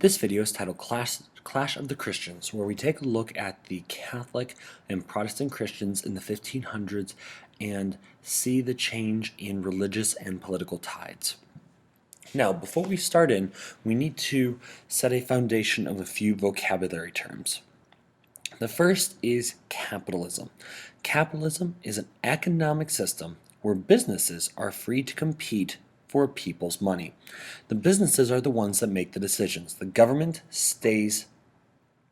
This video is titled Clash of the Christians, where we take a look at the Catholic and Protestant Christians in the 1500s and see the change in religious and political tides. Now, before we start in, we need to set a foundation of a few vocabulary terms. The first is capitalism. Capitalism is an economic system where businesses are free to compete for people's money. The businesses are the ones that make the decisions. The government stays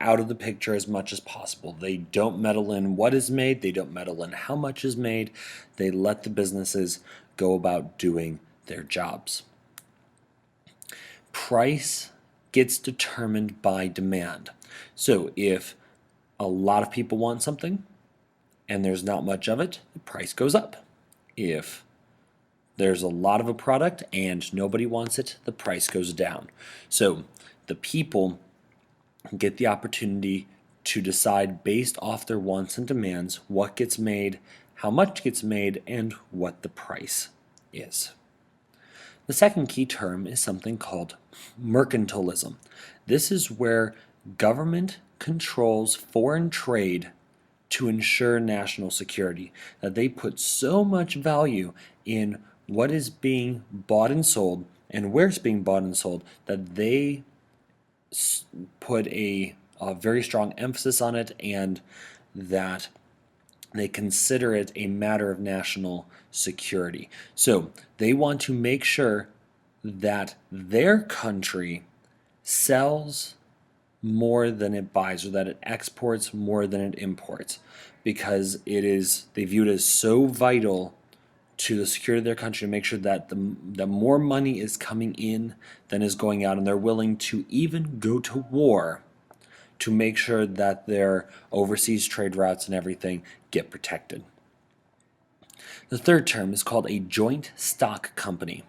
out of the picture as much as possible. They don't meddle in what is made, they don't meddle in how much is made. They let the businesses go about doing their jobs. Price gets determined by demand. So if a lot of people want something and there's not much of it, the price goes up. If there's a lot of a product and nobody wants it, the price goes down. So the people get the opportunity to decide based off their wants and demands what gets made, how much gets made, and what the price is. The second key term is something called mercantilism. This is where government controls foreign trade to ensure national security, that they put so much value in what is being bought and sold and where it's being bought and sold that they put a very strong emphasis on it, and that they consider it a matter of national security. So they want to make sure that their country sells more than it buys, or that it exports more than it imports, because they view it as so vital to the security of their country to make sure that the more money is coming in than is going out, and they're willing to even go to war to make sure that their overseas trade routes and everything get protected. The third term is called a joint stock company.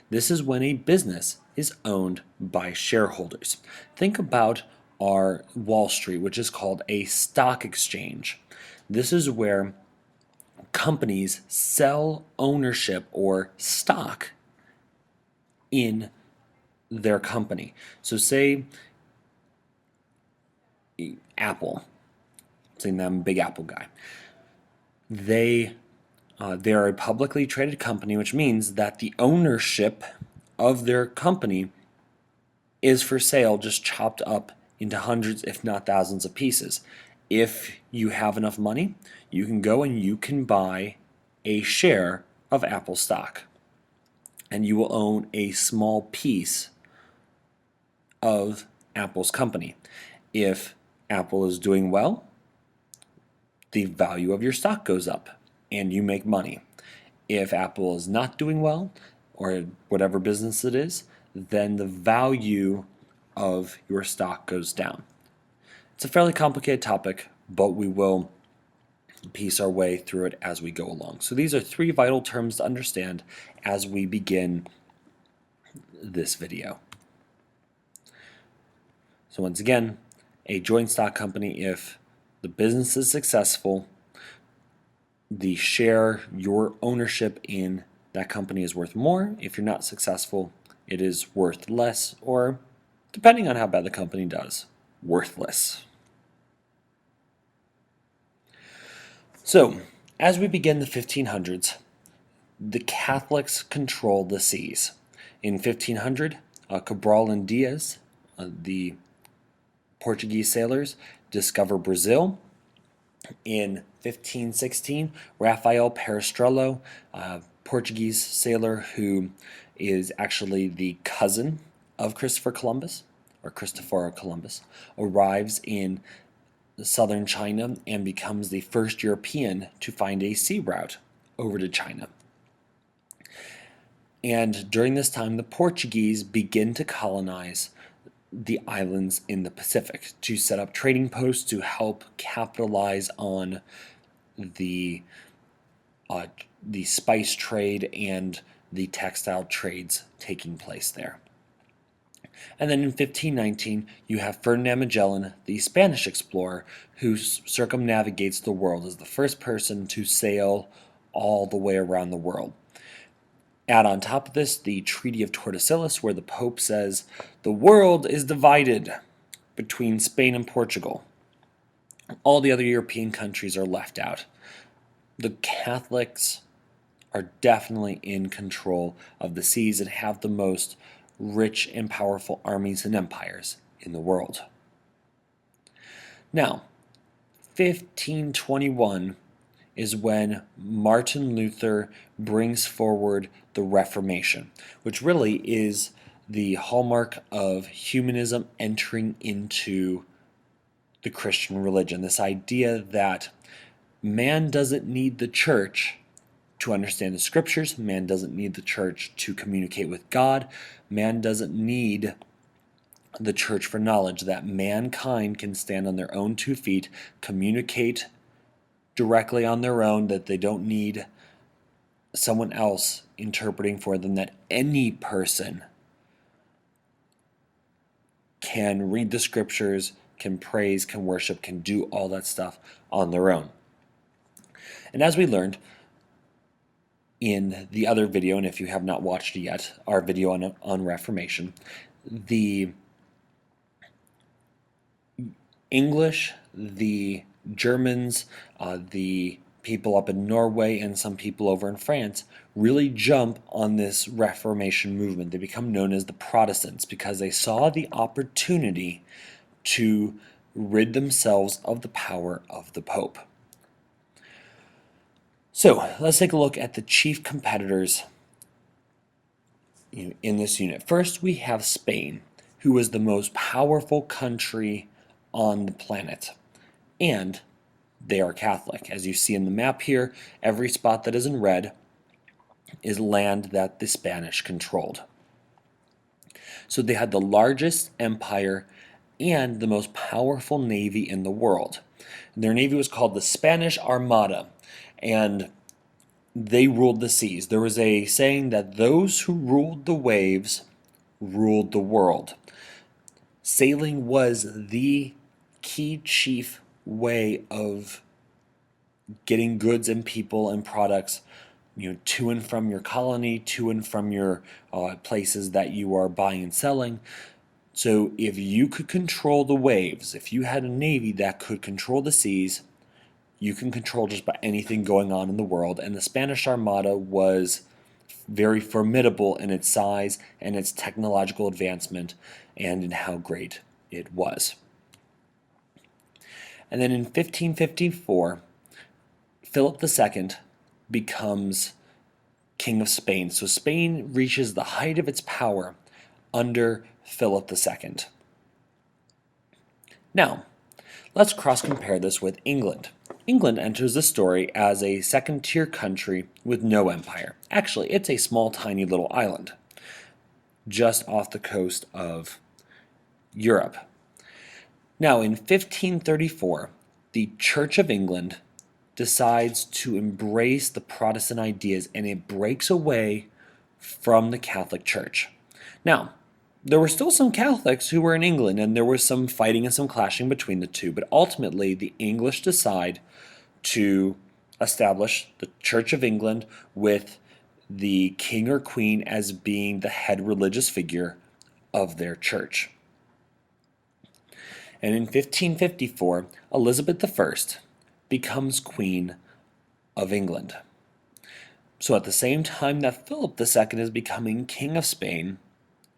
This is when a business is owned by shareholders. Think about our Wall Street, which is called a stock exchange. This is where companies sell ownership or stock in their company. So say Apple, saying I'm a big Apple guy. They're a publicly traded company, which means that the ownership of their company is for sale, just chopped up into hundreds, if not thousands of pieces. If you have enough money, you can go and you can buy a share of Apple stock, and you will own a small piece of Apple's company. If Apple is doing well, the value of your stock goes up and you make money. If Apple is not doing well, or whatever business it is, then the value of your stock goes down. It's a fairly complicated topic, but we will piece our way through it as we go along. So these are three vital terms to understand as we begin this video. So once again, a joint stock company, if the business is successful, your ownership in that company is worth more. If you're not successful, it is worth less, or depending on how bad the company does, worthless. So, as we begin the 1500s, the Catholics control the seas. In 1500, Cabral and Diaz, the Portuguese sailors, discover Brazil. In 1516, Rafael Perestrello, a Portuguese sailor who is actually the cousin of Christopher Columbus, arrives in southern China and becomes the first European to find a sea route over to China. And during this time, the Portuguese begin to colonize the islands in the Pacific, to set up trading posts to help capitalize on the spice trade and the textile trades taking place there. And then in 1519, you have Ferdinand Magellan, the Spanish explorer, who circumnavigates the world as the first person to sail all the way around the world. Add on top of this the Treaty of Tordesillas, where the Pope says the world is divided between Spain and Portugal. All the other European countries are left out. The Catholics are definitely in control of the seas and have the most rich and powerful armies and empires in the world. Now, 1521 is when Martin Luther brings forward the Reformation, which really is the hallmark of humanism entering into the Christian religion. This idea that man doesn't need the church to understand the scriptures, man doesn't need the church to communicate with God, man doesn't need the church for knowledge, that mankind can stand on their own 2 feet, communicate directly on their own, that they don't need someone else interpreting for them, that any person can read the scriptures, can praise, can worship, can do all that stuff on their own. And as we learned in the other video, and if you have not watched it yet, our video on Reformation, the English, the Germans, the people up in Norway, and some people over in France really jump on this Reformation movement. They become known as the Protestants because they saw the opportunity to rid themselves of the power of the Pope. So let's take a look at the chief competitors in this unit. First, we have Spain, who is the most powerful country on the planet, and they are Catholic. As you see in the map here, every spot that is in red is land that the Spanish controlled. So they had the largest empire and the most powerful navy in the world. Their navy was called the Spanish Armada, and they ruled the seas. There was a saying that those who ruled the waves ruled the world. Sailing was the key chief way of getting goods and people and products, to and from your colony, to and from your places that you are buying and selling. So if you could control the waves, if you had a navy that could control the seas, you can control just about anything going on in the world. And the Spanish Armada was very formidable in its size and its technological advancement and in how great it was. And then in 1554, Philip II becomes King of Spain. So Spain reaches the height of its power under Philip II. Now, let's cross-compare this with England. England enters the story as a second-tier country with no empire. Actually, it's a small, tiny little island just off the coast of Europe. Now, in 1534, the Church of England decides to embrace the Protestant ideas, and it breaks away from the Catholic Church. Now, there were still some Catholics who were in England, and there was some fighting and some clashing between the two, but ultimately the English decide to establish the Church of England with the king or queen as being the head religious figure of their church. And in 1554, Elizabeth I becomes Queen of England. So at the same time that Philip II is becoming King of Spain,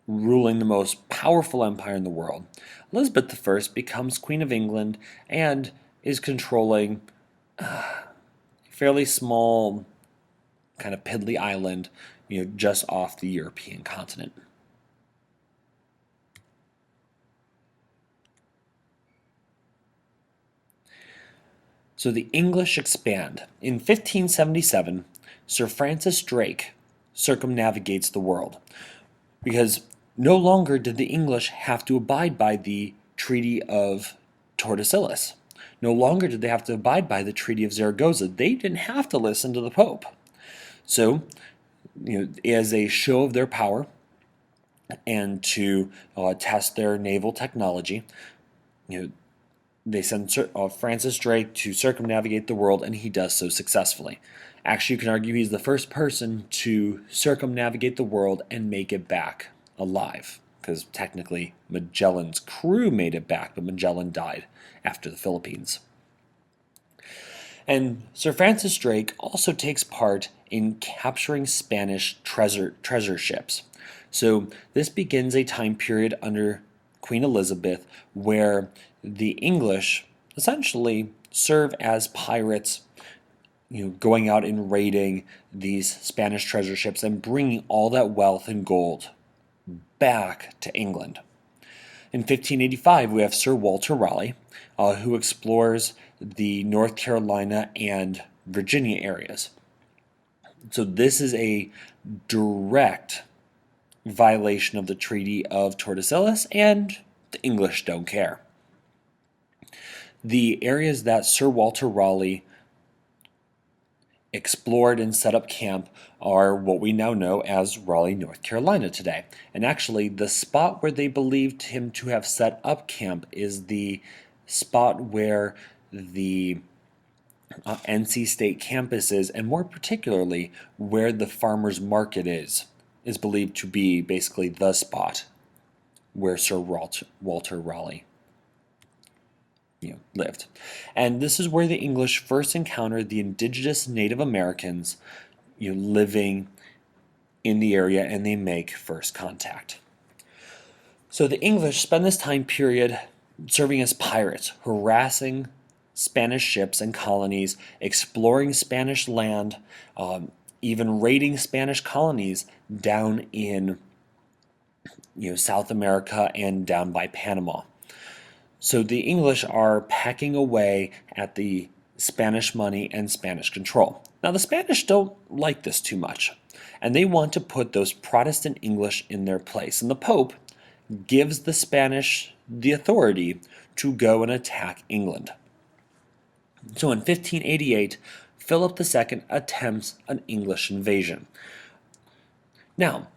ruling the most powerful empire in the world, Elizabeth I becomes Queen of England and is controlling a fairly small, kind of piddly island, just off the European continent. So the English expand. In 1577, Sir Francis Drake circumnavigates the world because no longer did the English have to abide by the Treaty of Tordesillas. No longer did they have to abide by the Treaty of Zaragoza. They didn't have to listen to the Pope. So, as a show of their power and to test their naval technology, they send Francis Drake to circumnavigate the world, and he does so successfully. Actually, you can argue he's the first person to circumnavigate the world and make it back alive, because technically Magellan's crew made it back, but Magellan died after the Philippines. And Sir Francis Drake also takes part in capturing Spanish treasure ships. So this begins a time period under Queen Elizabeth where the English essentially serve as pirates, going out and raiding these Spanish treasure ships and bringing all that wealth and gold back to England. In 1585, we have Sir Walter Raleigh, who explores the North Carolina and Virginia areas. So this is a direct violation of the Treaty of Tordesillas, and the English don't care. The areas that Sir Walter Raleigh explored and set up camp are what we now know as Raleigh, North Carolina today. And actually, the spot where they believed him to have set up camp is the spot where the NC State campus is, and more particularly where the farmers market is believed to be basically the spot where Sir Walter Raleigh lived. And this is where the English first encountered the indigenous Native Americans living in the area, and they make first contact. So the English spend this time period serving as pirates, harassing Spanish ships and colonies, exploring Spanish land, even raiding Spanish colonies down in South America and down by Panama. So the English are pecking away at the Spanish money and Spanish control. Now the Spanish don't like this too much, and they want to put those Protestant English in their place. And the Pope gives the Spanish the authority to go and attack England. So in 1588, Philip II attempts an English invasion. Now,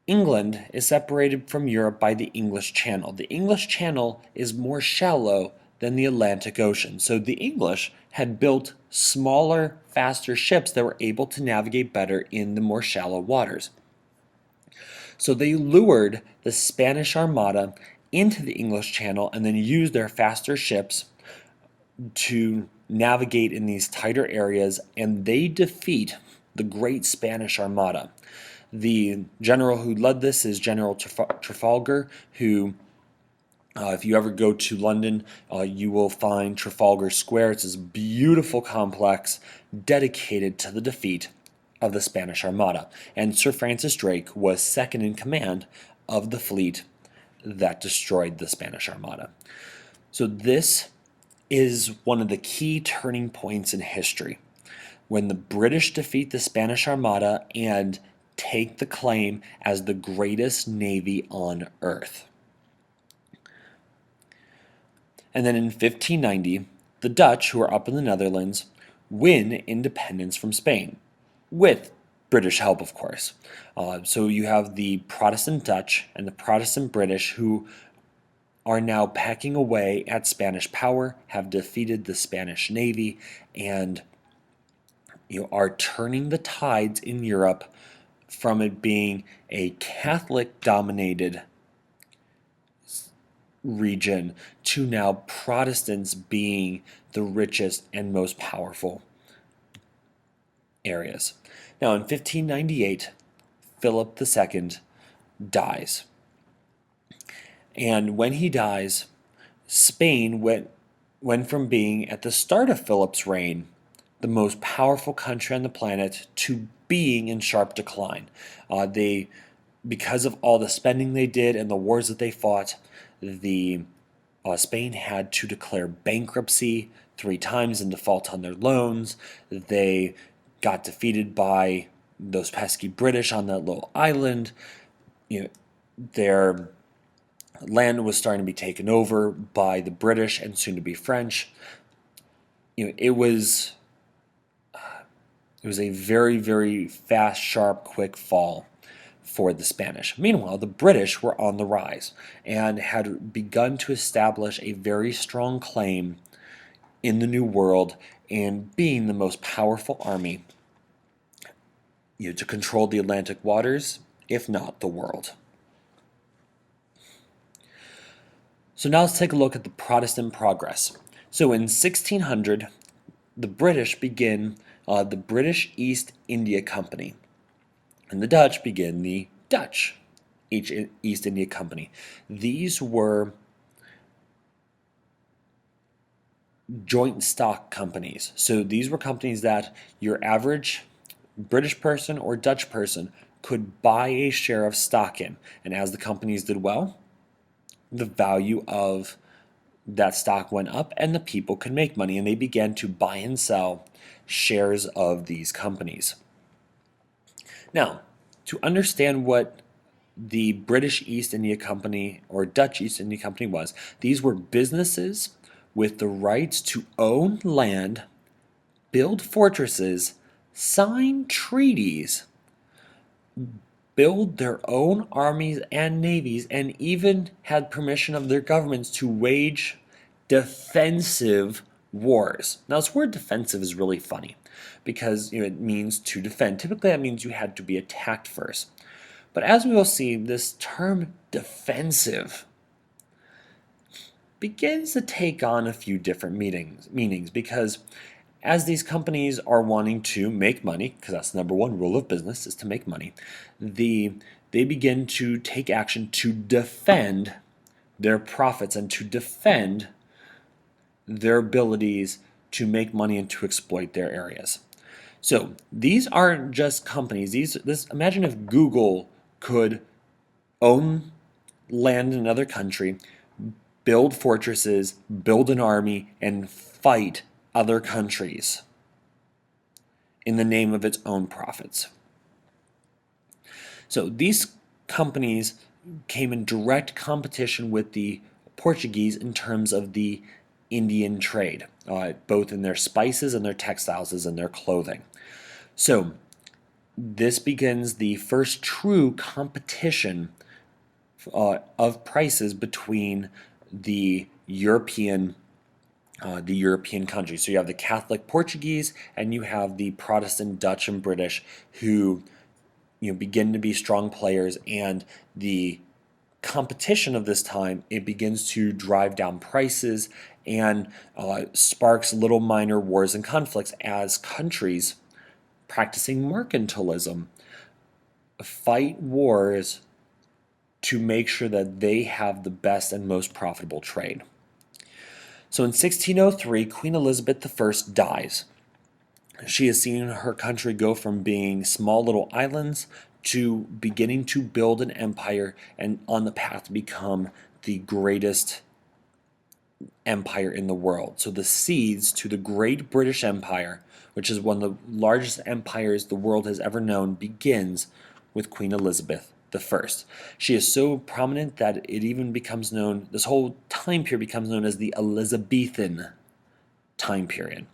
England is separated from Europe by the English Channel. The English Channel is more shallow than the Atlantic Ocean. So the English had built smaller, faster ships that were able to navigate better in the more shallow waters. So they lured the Spanish Armada into the English Channel and then used their faster ships to navigate in these tighter areas, and they defeat the Great Spanish Armada. The general who led this is General Trafalgar, who, if you ever go to London, you will find Trafalgar Square. It's this beautiful complex dedicated to the defeat of the Spanish Armada. And Sir Francis Drake was second in command of the fleet that destroyed the Spanish Armada. So this is one of the key turning points in history, when the British defeat the Spanish Armada and take the claim as the greatest navy on earth. And then in 1590, the Dutch, who are up in the Netherlands, win independence from Spain, with British help, of course. So you have the Protestant Dutch and the Protestant British, who are now pecking away at Spanish power, have defeated the Spanish Navy, and are turning the tides in Europe from it being a Catholic-dominated region to now Protestants being the richest and most powerful areas. Now in 1598, Philip II dies. And when he dies, Spain went from being, at the start of Philip's reign, the most powerful country on the planet to being in sharp decline. Because of all the spending they did and the wars that they fought, Spain had to declare bankruptcy 3 times and default on their loans. They got defeated by those pesky British on that little island. Their land was starting to be taken over by the British and soon to be French. It was a very, very fast, sharp, quick fall for the Spanish. Meanwhile, the British were on the rise and had begun to establish a very strong claim in the New World and being the most powerful army, to control the Atlantic waters, if not the world. So now let's take a look at the Protestant progress. So in 1600, the British begin the British East India Company, and the Dutch begin the Dutch East India Company. These were joint stock companies. So these were companies that your average British person or Dutch person could buy a share of stock in. And as the companies did well, the value of that stock went up and the people could make money, and they began to buy and sell shares of these companies. Now, to understand what the British East India Company or Dutch East India Company was, these were businesses with the rights to own land, build fortresses, sign treaties, build their own armies and navies, and even had permission of their governments to wage defensive wars. Now, this word defensive is really funny because it means to defend. Typically, that means you had to be attacked first. But as we will see, this term defensive begins to take on a few different meanings because as these companies are wanting to make money, because that's the number one rule of business is to make money, they begin to take action to defend their profits and to defend their abilities to make money and to exploit their areas. So these aren't just companies. Imagine if Google could own land in another country, build fortresses, build an army, and fight other countries in the name of its own profits. So these companies came in direct competition with the Portuguese in terms of the Indian trade, both in their spices and their textiles and their clothing. So this begins the first true competition of prices between the European countries. So you have the Catholic Portuguese and you have the Protestant Dutch and British who begin to be strong players, and the competition of this time, it begins to drive down prices and sparks little minor wars and conflicts as countries practicing mercantilism fight wars to make sure that they have the best and most profitable trade. So in 1603, Queen Elizabeth I dies. She has seen her country go from being small little islands to beginning to build an empire and on the path to become the greatest empire in the world. So the seeds to the Great British Empire, which is one of the largest empires the world has ever known, begins with Queen Elizabeth I. She is so prominent that it even becomes known, this whole time period becomes known as the Elizabethan time period.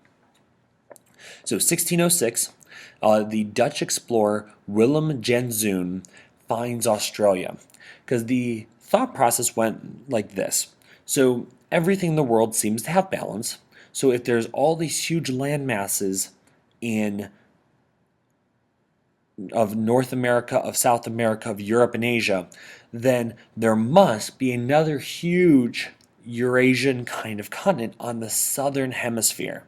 So 1606, the Dutch explorer Willem Janszoon finds Australia, because the thought process went like this. So everything in the world seems to have balance. So if there's all these huge land masses of North America, of South America, of Europe and Asia, then there must be another huge Eurasian kind of continent on the southern hemisphere.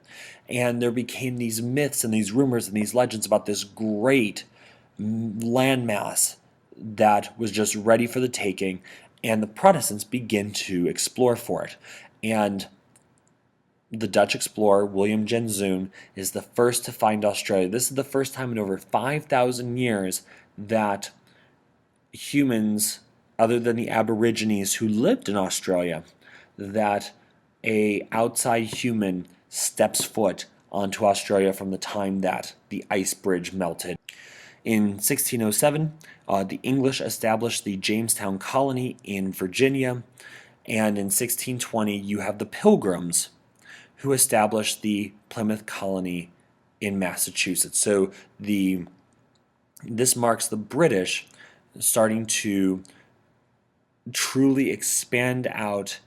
And there became these myths and these rumors and these legends about this great landmass that was just ready for the taking, and the Protestants begin to explore for it. And the Dutch explorer, William Janszoon, is the first to find Australia. This is the first time in over 5,000 years that humans, other than the Aborigines who lived in Australia, that a outside human steps foot onto Australia from the time that the ice bridge melted. In 1607, the English established the Jamestown colony in Virginia, and in 1620 you have the Pilgrims who established the Plymouth colony in Massachusetts. So this marks the British starting to truly expand out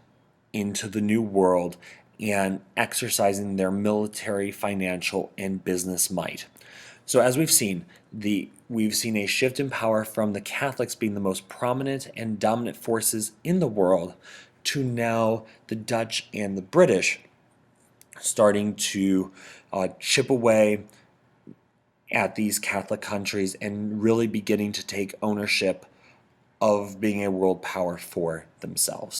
into the new world and exercising their military, financial, and business might. So as we've seen a shift in power from the Catholics being the most prominent and dominant forces in the world to now the Dutch and the British starting to chip away at these Catholic countries and really beginning to take ownership of being a world power for themselves.